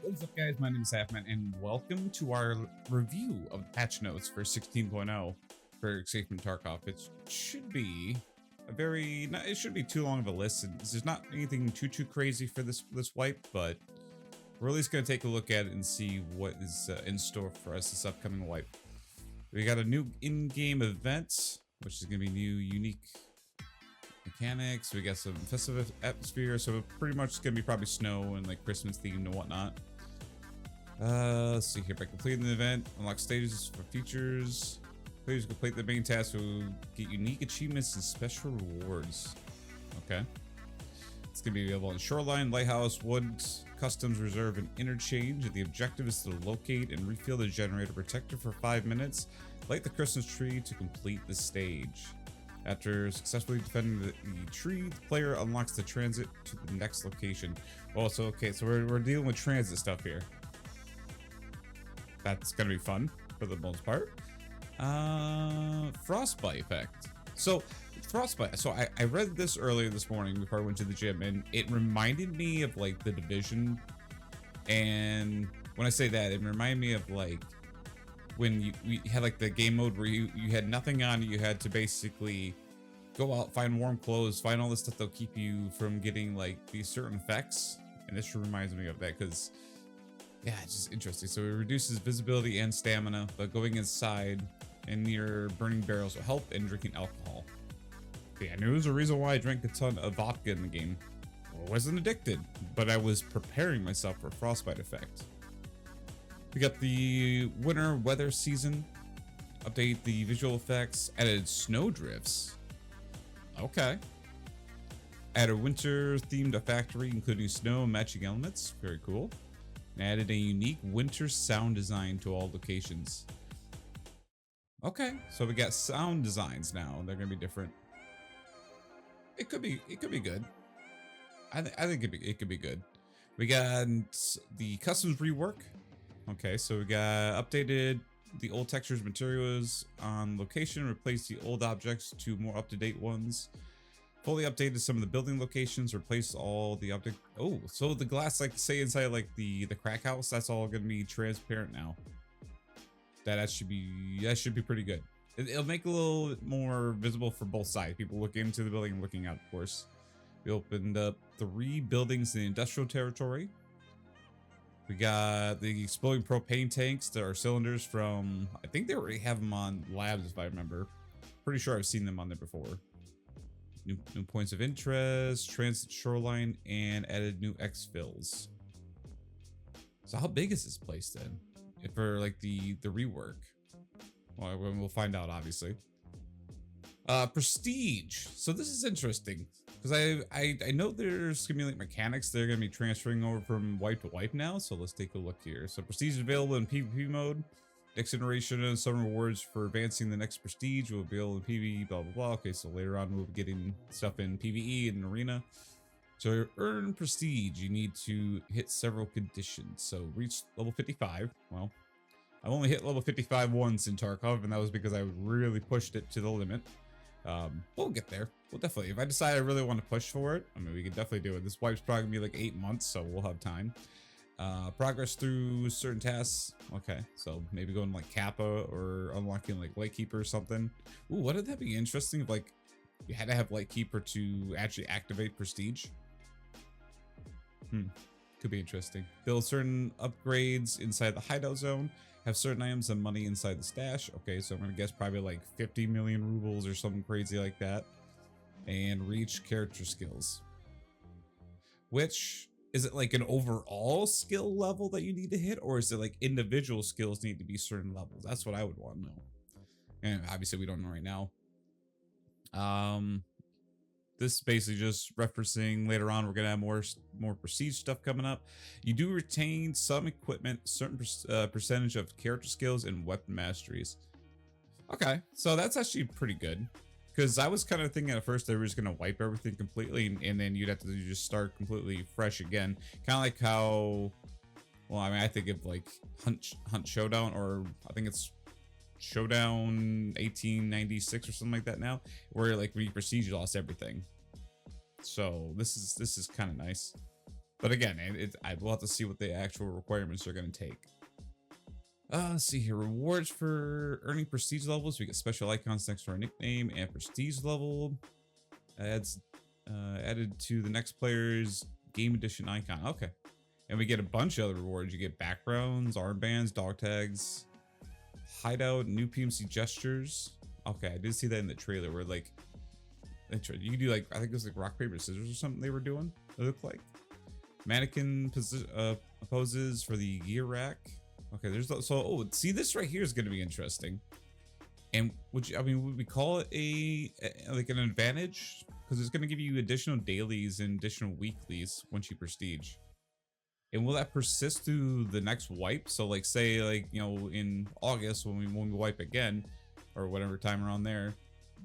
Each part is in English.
What's up, guys? My name is Halfman, and welcome to our review of the patch notes for 16.0 for Escape from Tarkov. It should be it shouldn't be too long of a list, and there's not anything too crazy for this wipe, but we're at least going to take a look at it and see what is in store for us this upcoming wipe. We got a new in-game event, which is going to be new, unique mechanics. We got some festive atmosphere, so pretty much it's gonna be probably snow and like Christmas themed and whatnot. Let's see here. By completing the event, unlock stages for features. Players complete the main task will get unique achievements and special rewards. Okay. It's gonna be available in Shoreline, Lighthouse, Woods, Customs, Reserve, and Interchange. The objective is to locate and refill the generator protector for 5 minutes. Light the Christmas tree to complete the stage. After successfully defending the tree, the player unlocks the transit to the next location. Oh, so okay, so we're dealing with transit stuff here. That's gonna be fun for the most part. Frostbite effect. So frostbite. So I read this earlier this morning before I went to the gym, and it reminded me of like the Division. And when I say that, it reminded me of like when we had like the game mode where you had nothing on, you had to basically go out, find warm clothes, find all this stuff that'll keep you from getting like these certain effects. And this reminds me of that because, yeah, it's just interesting. So it reduces visibility and stamina, but going inside and near burning barrels will help, and drinking alcohol. Okay, I knew there was a reason why I drank a ton of vodka in the game. I wasn't addicted, but I was preparing myself for a frostbite effect. We got the winter weather season. Update the visual effects. Added snow drifts. Okay. Added winter themed factory, including snow and matching elements. Very cool. And added a unique winter sound design to all locations. Okay, so we got sound designs now. They're gonna be different. It could be good. I think it could be good. We got the customs rework. Okay, so we got updated the old textures, materials on location, replaced the old objects to more up-to-date ones. Fully updated some of the building locations, replaced all the object. Oh, so the glass, like say inside like the crack house, that's all gonna be transparent now. That should be pretty good. It'll make it a little bit more visible for both sides. People looking into the building and looking out, of course. We opened up 3 buildings in the industrial territory. We got the exploding propane tanks. There are cylinders from, I think they already have them on labs, if I remember. Pretty sure I've seen them on there before. New points of interest, transit shoreline, and added new exfills. So how big is this place then? If for like the rework? Well, we'll find out, obviously. Prestige. So this is interesting because I know there's gonna be like mechanics they're gonna be transferring over from wipe to wipe now. So let's take a look here. So prestige is available in PvP mode. Next generation and some rewards for advancing the next prestige will be available in PvE. Blah blah blah. Okay, so later on we'll be getting stuff in PvE and arena. So to earn prestige, you need to hit several conditions. So reach level 55. Well, I've only hit level 55 once in Tarkov, and that was because I really pushed it to the limit. We'll get there. We'll definitely, if I decide I really want to push for it, I mean, we can definitely do it. This wipe's probably gonna be like 8 months, so we'll have time. Progress through certain tasks. Okay, so maybe going like Kappa or unlocking like Lightkeeper or something. Ooh, wouldn't that be interesting if like you had to have Lightkeeper to actually activate Prestige? Could be interesting. Build certain upgrades inside the hideout zone. Have certain items and money inside the stash. Okay, so I'm gonna guess probably like 50 million rubles or something crazy like that. And reach character skills. Which, is it like an overall skill level that you need to hit? Or is it like individual skills need to be certain levels? That's what I would want to know. And obviously we don't know right now. This is basically just referencing later on, we're gonna have more prestige stuff coming up. You do retain some equipment, certain percentage of character skills and weapon masteries. Okay, so that's actually pretty good, because I was kind of thinking at first they were just gonna wipe everything completely, and then you'd have to just start completely fresh again, kind of like how, well, I mean, I think of like Hunt Showdown, or I think it's Showdown 1896 or something like that now, where like when you prestige you lost everything. So this is kind of nice. But again, I will have to see what the actual requirements are going to take. Let's see here. Rewards for earning prestige levels. We get special icons next to our nickname and prestige level. Adds added to the next player's game edition icon. Okay. And we get a bunch of other rewards. You get backgrounds, armbands, dog tags, hideout, new PMC gestures. Okay, I did see that in the trailer where like you can do like I think it was like rock paper scissors or something they were doing. It looked like mannequin poses for the gear rack. Okay, there's so see this right here is going to be interesting. And would we call it a like an advantage because it's going to give you additional dailies and additional weeklies once you prestige. And will that persist through the next wipe? So like say like, you know, in August when we wipe again or whatever time around there,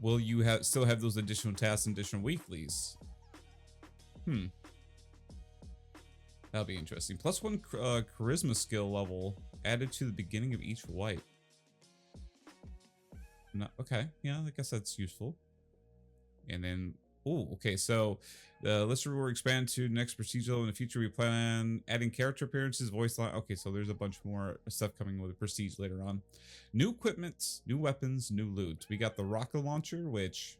will you still have those additional tasks and additional weeklies? That'll be interesting. +1 charisma skill level added to the beginning of each wipe. No, okay, yeah, I guess that's useful. And then, oh, okay, so the list reward expand to next procedural. In the future, we plan on adding character appearances, voice line. Okay, so there's a bunch more stuff coming with the prestige later on. New equipment, new weapons, new loot. We got the rocket launcher, which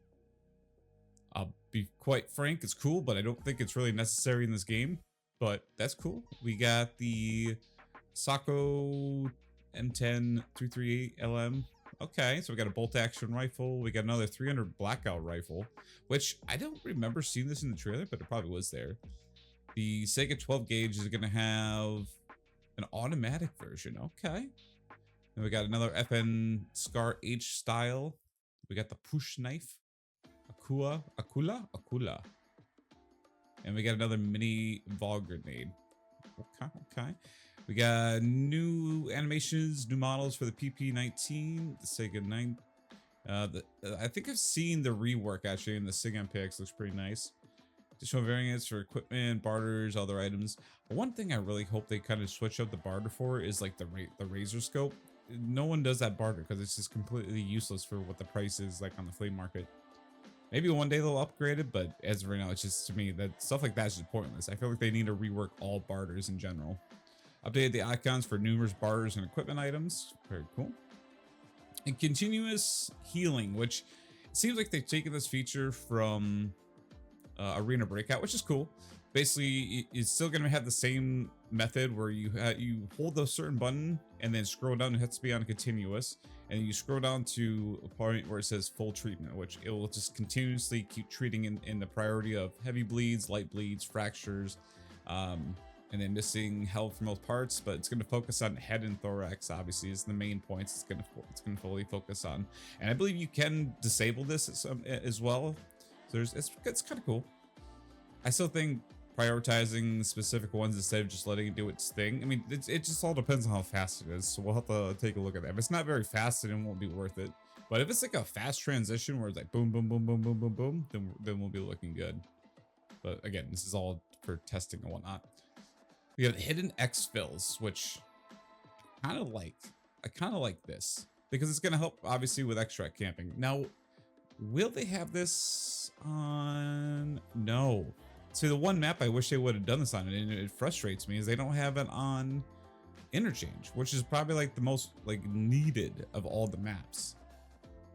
I'll be quite frank, it's cool, but I don't think it's really necessary in this game. But that's cool. We got the Sako M10 338 LM. Okay, so we got a bolt action rifle. We got another 300 blackout rifle, which I don't remember seeing this in the trailer, but it probably was there. The Sega 12 gauge is going to have an automatic version. Okay. And we got another FN Scar H style. We got the push knife. Akula. And we got another mini vol grenade. Okay. We got new animations, new models for the PP19, the Sega 9. I think I've seen the rework actually in the Sega MPX. Looks pretty nice. Additional variants for equipment, barters, other items. One thing I really hope they kind of switch up the barter for is like the razor scope. No one does that barter because it's just completely useless for what the price is like on the flea market. Maybe one day they'll upgrade it, but as of right now, it's just, to me, that stuff like that is just pointless. I feel like they need to rework all barters in general. Updated the icons for numerous barters and equipment items. Very cool. And continuous healing, which seems like they've taken this feature from Arena Breakout, which is cool. Basically, it's still going to have the same method where you hold a certain button and then scroll down. It has to be on continuous. And you scroll down to a point where it says full treatment, which it will just continuously keep treating in the priority of heavy bleeds, light bleeds, fractures, and then missing health from most parts. But it's going to focus on head and thorax. Obviously, is the main points it's going to fully focus on. And I believe you can disable this as well. So it's kind of cool. I still think prioritizing specific ones instead of just letting it do its thing. I mean, it just all depends on how fast it is. So we'll have to take a look at that. If it's not very fast, then it won't be worth it. But if it's like a fast transition where it's like boom, boom, boom, boom, boom, boom, boom, then we'll be looking good. But again, this is all for testing and whatnot. We have hidden exfils, which I kind of like this because it's going to help obviously with extract camping. Now, will they have this on? No. See, the one map I wish they would have done this on, and it frustrates me, is they don't have it on Interchange, which is probably like the most like needed of all the maps.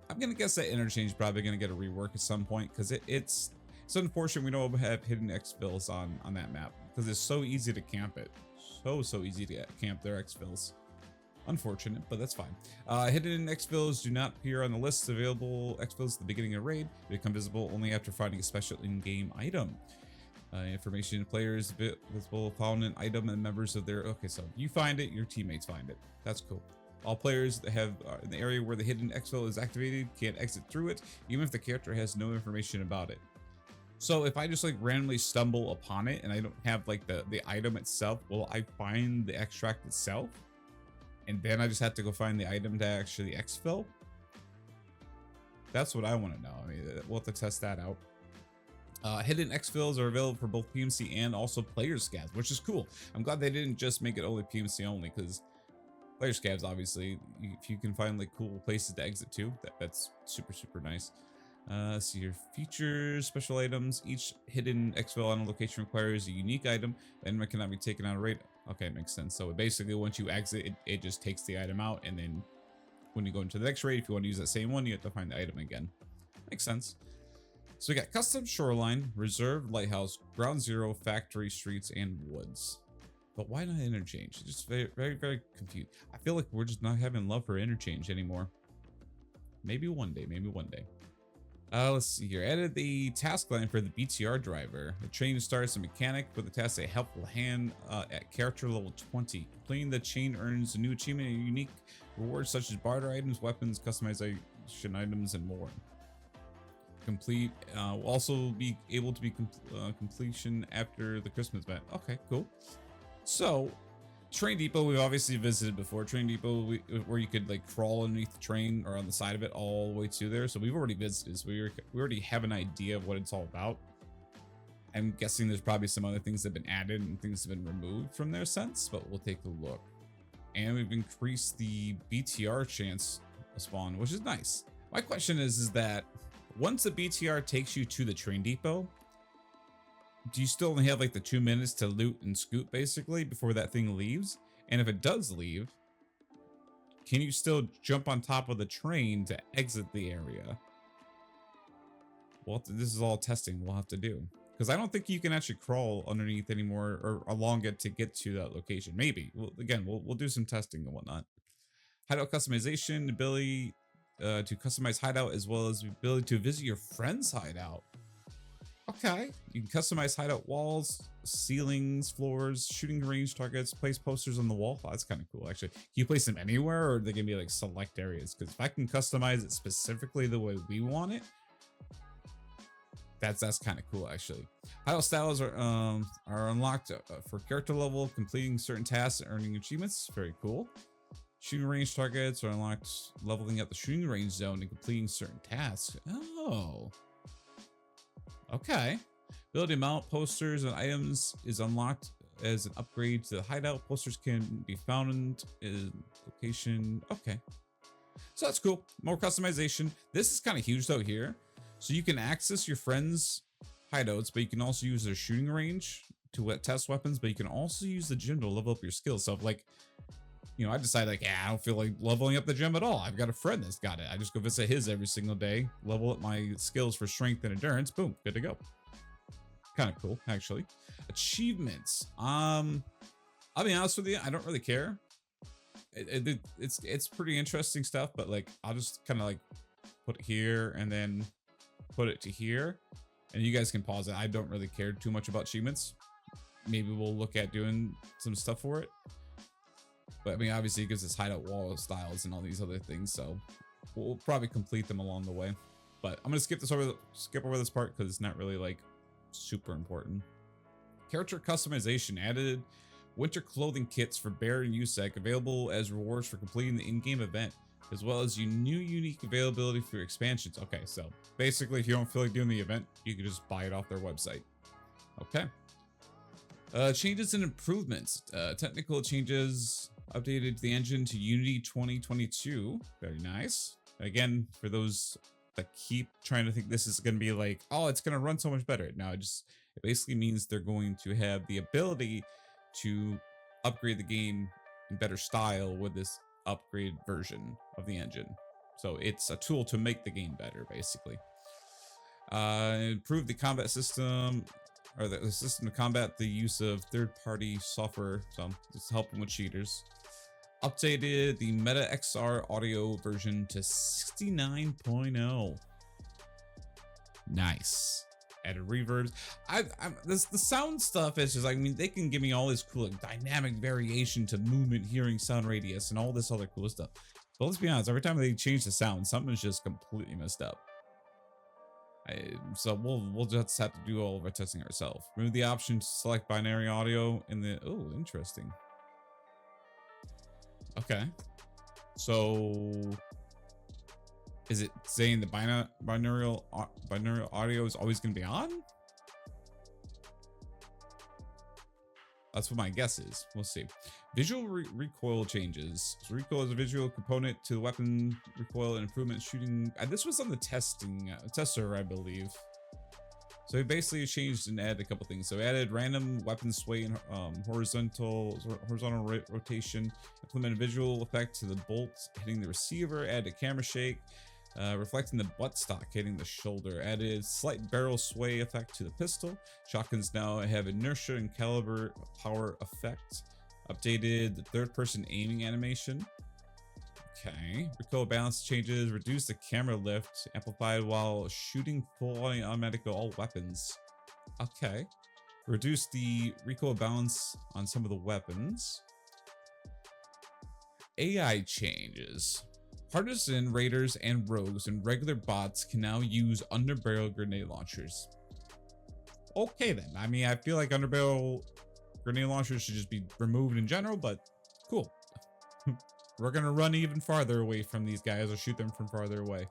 I'm gonna guess that Interchange is probably gonna get a rework at some point because it's unfortunate we don't have hidden exfils on that map because it's so easy to camp it. So easy to camp their exfils. Unfortunate, but that's fine. Hidden exfils do not appear on the list of available exfils at the beginning of the raid. They become visible only after finding a special in-game item. Information to players visible found an item and members of their. Okay, so you find it, your teammates find it. That's cool. All players that have in the area where the hidden exfil is activated can't exit through it, even if the character has no information about it. So if I just like randomly stumble upon it and I don't have like the item itself, will I find the extract itself? And then I just have to go find the item to actually exfil? That's what I want to know. I mean, we'll have to test that out. Hidden exfils are available for both PMC and also player scavs, which is cool. I'm glad they didn't just make it only PMC only, because player scavs, obviously, if you can find like cool places to exit to, that's super nice. Let's see your features, special items. Each hidden exfil on a location requires a unique item. The item cannot be taken out of raid. Okay, makes sense. So basically, once you exit, it just takes the item out, and then when you go into the next raid, if you want to use that same one, you have to find the item again. Makes sense. So we got custom shoreline, reserved lighthouse, ground zero, factory streets, and woods. But why not interchange? Just very, very, very confused. I feel like we're just not having love for interchange anymore. Maybe one day, maybe one day. Let's see here. Added the task line for the BTR driver. The train starts a mechanic with the task a helpful hand at character level 20. Completing the chain earns a new achievement and unique rewards such as barter items, weapons, customization items, and more. Complete will also be able to be completion after the Christmas event. Okay, cool. So train depot we've obviously visited before. Train depot where you could like crawl underneath the train or on the side of it all the way to there. So we've already visited. So we already have an idea of what it's all about. I'm guessing there's probably some other things that have been added and things have been removed from their sense, but we'll take a look. And we've increased the BTR chance of spawn, which is nice. My question is that once the BTR takes you to the train depot, do you still only have like the 2 minutes to loot and scoot basically before that thing leaves? And if it does leave, can you still jump on top of the train to exit the area? Well, this is all testing we'll have to do. Because I don't think you can actually crawl underneath anymore or along it to get to that location. Maybe. Well, again, we'll do some testing and whatnot. Hideout customization, ability to customize hideout as well as the ability to visit your friend's hideout. Okay, you can customize hideout walls, ceilings, floors, shooting range targets, place posters on the wall. Oh, that's kind of cool, actually. Can you place them anywhere, or are they gonna be like select areas? Because if I can customize it specifically the way we want it, that's kind of cool, actually. Hideout styles are unlocked for character level, completing certain tasks, and earning achievements. Very cool. Shooting range targets are unlocked, leveling up the shooting range zone and completing certain tasks. Oh. Okay. Ability to mount posters and items is unlocked as an upgrade to the hideout. Posters can be found in location. Okay. So that's cool. More customization. This is kind of huge though here. So you can access your friends' hideouts, but you can also use their shooting range to test weapons, but you can also use the gym to level up your skills. So if like, you know, I decide like, yeah, I don't feel like leveling up the gym at all. I've got a friend that's got it. I just go visit his every single day, level up my skills for strength and endurance. Boom, good to go. Kind of cool, actually. Achievements. I'll be honest with you, I don't really care. It's pretty interesting stuff, but like, I'll just kind of like put it here and then put it to here, and you guys can pause it. I don't really care too much about achievements. Maybe we'll look at doing some stuff for it. But I mean, obviously it gives us hideout wall styles and all these other things, so we'll probably complete them along the way. But I'm gonna skip over this part because it's not really like super important. Character customization added winter clothing kits for Bear and USEC available as rewards for completing the in-game event, as well as new unique availability for expansions. Okay, so basically if you don't feel like doing the event, you can just buy it off their website. Okay. Changes and improvements. Technical changes updated the engine to Unity 2022. Very nice. Again, for those that keep trying to think this is going to be like, oh, it's going to run so much better. No, it basically means they're going to have the ability to upgrade the game in better style with this upgrade version of the engine. So it's a tool to make the game better, basically. Improve the combat system, or the system to combat the use of third-party software, so it's helping with cheaters. Updated the Meta XR audio version to 69.0. Nice. Added reverbs. The sound stuff is just, I mean, they can give me all this cool like, dynamic variation to movement, hearing, sound radius, and all this other cool stuff. But let's be honest, every time they change the sound, something's just completely messed up. So we'll just have to do all of our testing ourselves. Remove the option to select binary audio in the, oh, interesting. Okay. So is it saying the binary audio is always going to be on? That's what my guess is. We'll see. Visual recoil changes. So recoil is a visual component to the weapon recoil and improvement shooting. This was on the tester, I believe. So it basically changed and added a couple things. So it added random weapon sway and horizontal rotation, implemented visual effect to the bolt hitting the receiver, added camera shake, reflecting the buttstock hitting the shoulder, added slight barrel sway effect to the pistol. Shotguns now have inertia and caliber power effect. Updated the third-person aiming animation. Okay, recoil balance changes, reduce the camera lift, amplified while shooting full automatic all weapons. Okay, reduce the recoil balance on some of the weapons. AI changes. Partisan raiders and rogues and regular bots can now use underbarrel grenade launchers. Okay then, I mean, I feel like underbarrel grenade launchers should just be removed in general, but cool. We're gonna run even farther away from these guys or shoot them from farther away.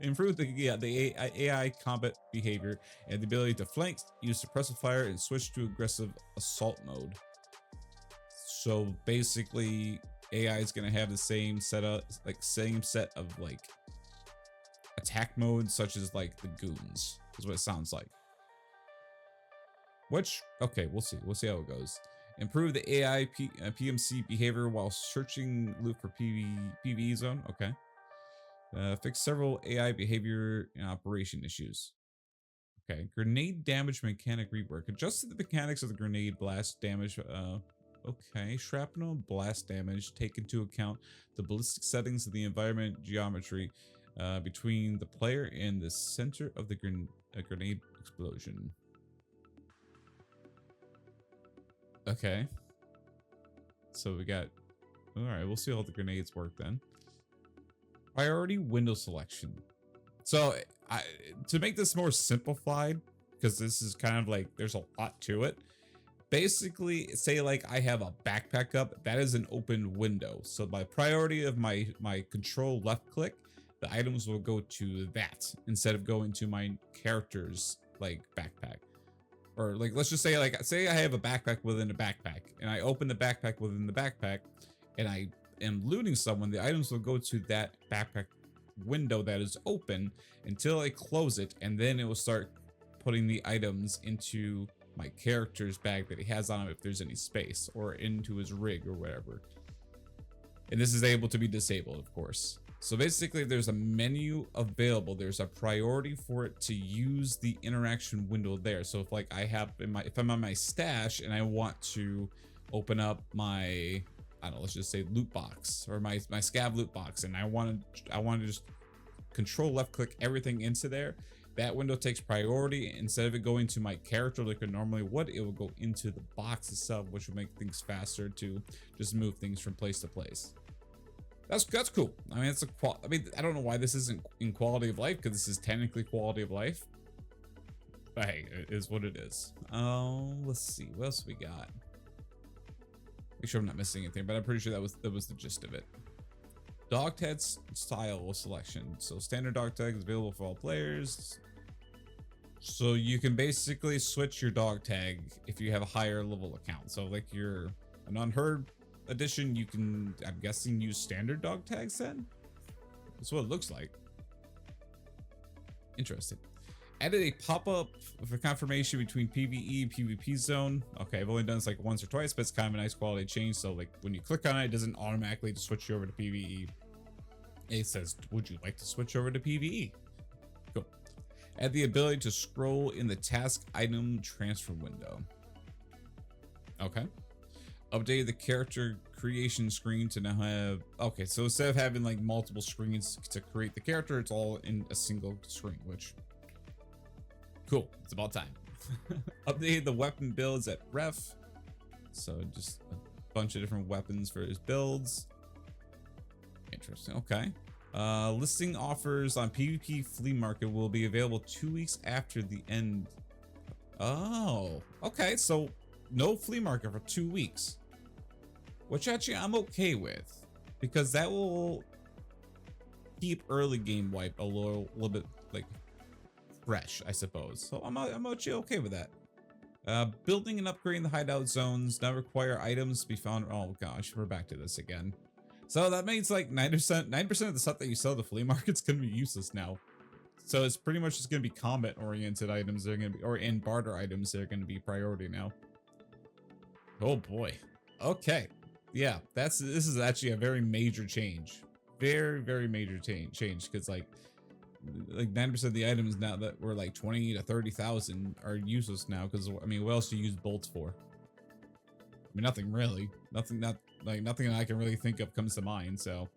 Improve the AI combat behavior and the ability to flank, use suppressive fire, and switch to aggressive assault mode. So basically, AI is gonna have the same set of attack modes, such as like the goons, is what it sounds like. Which, okay, we'll see. We'll see how it goes. Improve the AI PMC behavior while searching loot for PvE zone. Okay. Fix several AI behavior and operation issues. Okay. Grenade damage mechanic rework. Adjusted the mechanics of the grenade blast damage. Okay. Shrapnel blast damage. Take into account the ballistic settings of the environment geometry between the player and the center of the grenade explosion. Okay. So we got... Alright, we'll see how the grenades work then. Priority window selection. So, to make this more simplified, because this is kind of like, there's a lot to it. Basically, say like I have a backpack up, that is an open window. So by priority of my control left click, the items will go to that instead of going to my character's like backpack. Or like, let's just say like, say I have a backpack within a backpack and I open the backpack within the backpack and I am looting someone, the items will go to that backpack window that is open until I close it. And then it will start putting the items into my character's bag that he has on him if there's any space, or into his rig or whatever. And this is able to be disabled, of course. So basically there's a menu available. There's a priority for it to use the interaction window there. So if like I have if I'm on my stash and I want to open up my, I don't know, let's just say loot box or my scav loot box, and I want to just control left click everything into there, that window takes priority. Instead of it going to my character like it normally would, it will go into the box itself, which will make things faster to just move things from place to place. That's cool. I mean, I don't know why this isn't in quality of life, because this is technically quality of life. But hey, it is what it is. Let's see, what else we got? Make sure I'm not missing anything, but I'm pretty sure that was the gist of it. Dog tag style selection. So standard dog tag is available for all players. So you can basically switch your dog tag if you have a higher level account. So like you're an unheard edition, you can, I'm guessing, use standard dog tags then? That's what it looks like. Interesting. Added a pop-up for confirmation between PvE and PvP zone. Okay, I've only done this like once or twice, but it's kind of a nice quality change. So like when you click on it, it doesn't automatically just switch you over to PvE. It says, would you like to switch over to PvE? Cool. Add the ability to scroll in the task item transfer window. Okay. Updated the character creation screen to now have, okay, so instead of having like multiple screens to create the character, it's all in a single screen, which cool, it's about time. Updated the weapon builds at ref, so just a bunch of different weapons for his builds. Interesting. Okay. Listing offers on PvP flea market will be available 2 weeks after the end. Oh, okay, so no flea market for 2 weeks, which actually I'm okay with, because that will keep early game wipe a little bit like fresh, I suppose. So I'm actually okay with that. Building and upgrading the hideout zones now require items to be found. Oh gosh, we're back to this again. So that means like 9% of the stuff that you sell at the flea market's gonna be useless now. So it's pretty much just gonna be combat-oriented items that are gonna be, or in barter items that are gonna be priority now. Oh boy. Okay. Yeah, this is actually a very major change. Very major change because like 9% of the items now that were like 20 to 30,000 are useless now because I mean what else do you use bolts for? I mean nothing really. Nothing that I can really think of comes to mind, so.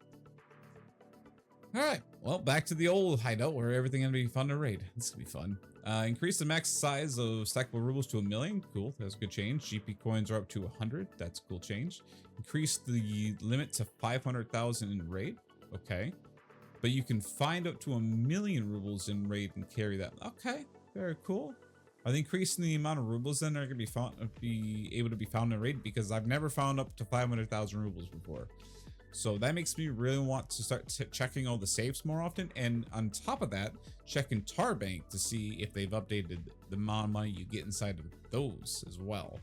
Alright, well back to the old hideout where everything gonna be fun to raid. This gonna be fun. Increase the max size of stackable rubles to 1 million. Cool, that's a good change. GP coins are up to 100. That's a cool change. Increase the limit to 500,000 in raid. Okay. But you can find up to 1 million rubles in raid and carry that. Okay, very cool. Are they increasing the amount of rubles then are going to be able to be found in raid? Because I've never found up to 500,000 rubles before. So that makes me really want to start checking all the safes more often. And on top of that, checking Tarbank to see if they've updated the amount of money you get inside of those as well.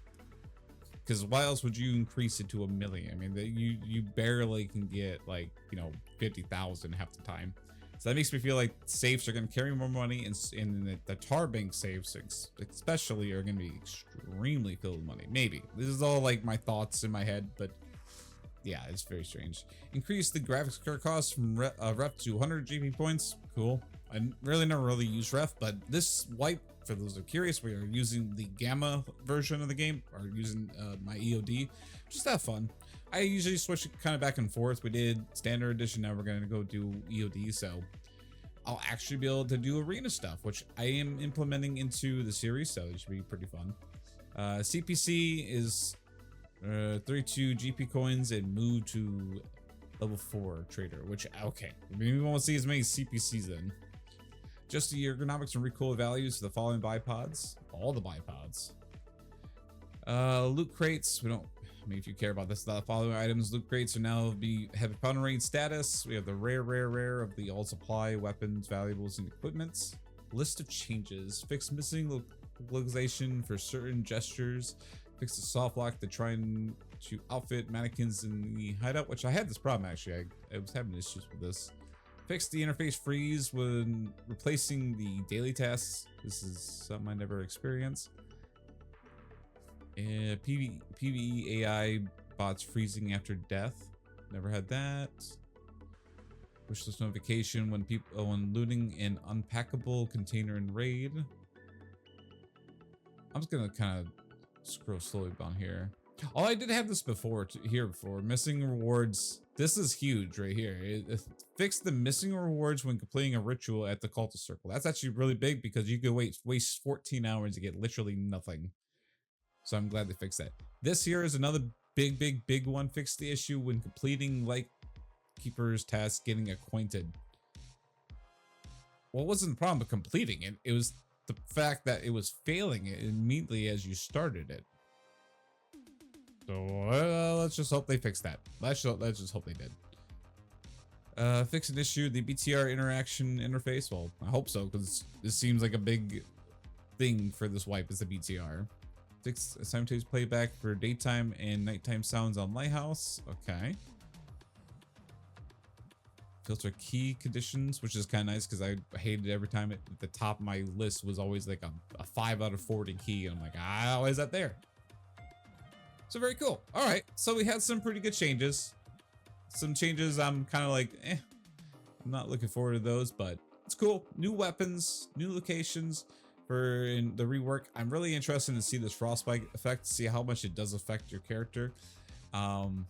Because why else would you increase it to 1 million? I mean, you barely can get like, 50,000 half the time. So that makes me feel like safes are going to carry more money, and the Tarbank safes especially are going to be extremely filled with money. Maybe. This is all like my thoughts in my head, but yeah, it's very strange. Increase the graphics card cost from ref to 100 GP points. Cool. I never really use ref, but this wipe, for those who are curious, we are using the gamma version of the game, or using my EOD. Just have fun. I usually switch it kind of back and forth. We did standard edition, now we're going to go do EOD, so I'll actually be able to do arena stuff, which I am implementing into the series, so it should be pretty fun. CPC is 32 GP coins and move to level 4 trader, which, okay, we won't see as many CPCs then. Just the ergonomics and recoil values for the following bipods. All the bipods. Loot crates, we don't, I mean, if you care about this, the following items, loot crates are now have fun range status. We have the rare of the all supply, weapons, valuables, and equipments. List of changes. Fix missing localization for certain gestures. Fix the soft lock to try and to outfit mannequins in the hideout, which I had this problem actually. I was having issues with this. Fix the interface freeze when replacing the daily tasks. This is something I never experienced. PvE AI bots freezing after death. Never had that. Wishlist notification when looting an unpackable container in raid. I'm just gonna kind of scroll slowly down here. Oh, I did have this before. Missing rewards. This is huge right here. It fixed the missing rewards when completing a ritual at the cultist circle. That's actually really big because you could waste 14 hours to get literally nothing. So I'm glad they fixed that. This here is another big one. Fix the issue when completing Lightkeeper's task, getting acquainted. Well, it wasn't the problem with completing it. It was the fact that it was failing it immediately as you started it. So let's just hope they fixed that. Let's just hope they did. Fix an issue, the BTR interaction interface. Well, I hope so, because this seems like a big thing for this wipe is the BTR. Fix simultaneous playback for daytime and nighttime sounds on Lighthouse. Okay. Filter key conditions, which is kind of nice because I hated every time at the top of my list was always like a 5 out of 40 key. And I'm like, why is that there? So very cool. All right. So we had some pretty good changes. Some changes I'm kind of like, I'm not looking forward to those, but it's cool. New weapons, new locations for the rework. I'm really interested to see this frostbite effect, see how much it does affect your character. And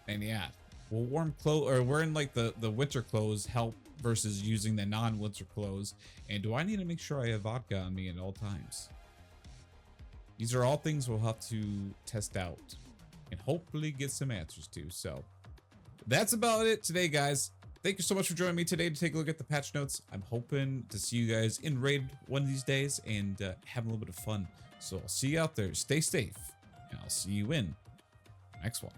yeah, will warm clothes or wearing like the winter clothes help versus using the non-winter clothes? And do I need to make sure I have vodka on me at all times? These are all things we'll have to test out and hopefully get some answers to. So that's about it today, guys. Thank you so much for joining me today to take a look at the patch notes. I'm hoping to see you guys in raid one of these days and have a little bit of fun. So I'll see you out there. Stay safe, and I'll see you in the next one.